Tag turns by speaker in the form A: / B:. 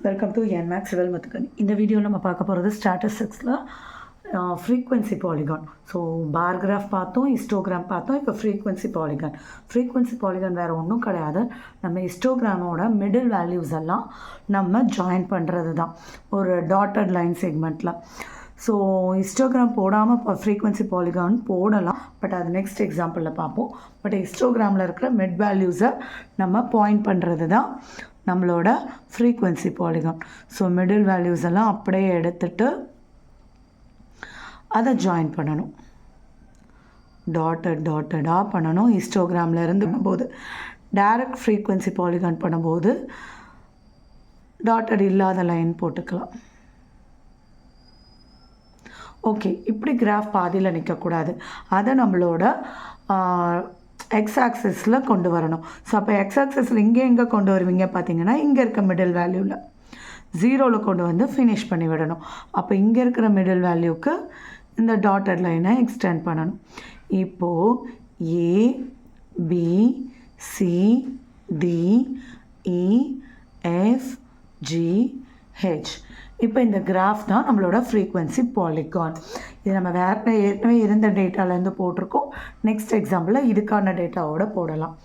A: Welcome to என்மேக்ஸ் சிவல் முத்துக்கன். இந்த வீடியோவில் நம்ம பார்க்க போகிறது ஸ்டாட்டிஸ்டிக்ஸில் frequency polygon. So bar graph பார்த்தோம், ஹிஸ்டோகிராம் பார்த்தோம். இப்போ ஃப்ரீக்வன்சி பாலிகான். ஃப்ரீக்வன்சி பாலிகான் வேறு ஒன்றும் கிடையாது. நம்ம ஹிஸ்டோகிராமோட மிடில் வேல்யூஸ் எல்லாம் நம்ம ஜாயின் பண்ணுறது தான் ஒரு டாட்டட் லைன் செக்மெண்ட்டில். ஸோ ஹிஸ்டோகிராம் போடாமல் இப்போ ஃப்ரீக்வன்சி பாலிகான் போடலாம், பட் அது நெக்ஸ்ட் எக்ஸாம்பிளில் பார்ப்போம். பட் ஹிஸ்டோகிராமில் இருக்கிற மிட் வேல்யூஸை நம்ம பாயிண்ட் பண்ணுறது தான் நம்மளோட frequency polygon. So middle values எல்லாம் அப்படியே எடுத்துட்டு அதை ஜாயின் பண்ணணும், டாட்டடாக பண்ணணும். ஹிஸ்டோகிராமில் இருந்து பண்ணும்போது டைரக்ட் ஃப்ரீக்வன்சி பாலிகான் பண்ணும்போது டாட்டட் இல்லாத லைன் போட்டுக்கலாம். ஓகே, இப்படி கிராஃப் பாதியில் நிற்கக்கூடாது, அதை நம்மளோட எக்ஸ் ஆக்சிஸில் கொண்டு வரணும். ஸோ அப்போ எக்ஸ் ஆக்சிஸில் எங்கே கொண்டு வருவீங்க பார்த்தீங்கன்னா, இங்கே இருக்க மிடில் வேல்யூவில் 0வில் கொண்டு வந்து ஃபினிஷ் பண்ணி விடணும். அப்போ இங்கே இருக்கிற மிடில் வேல்யூக்கு இந்த டாட்டட் லைனை எக்ஸ்டெண்ட் பண்ணணும். இப்போது A B C D E F G H. இப்போ இந்த கிராஃப் தான் நம்மளோட ஃப்ரீக்வன்சி பாலிகான். இது நம்ம ஏற்கனவே இருந்த டேட்டாலேருந்து போட்டிருக்கோம். நெக்ஸ்ட் எக்ஸாம்பிளில் இதுக்கான டேட்டாவோட போடலாம்.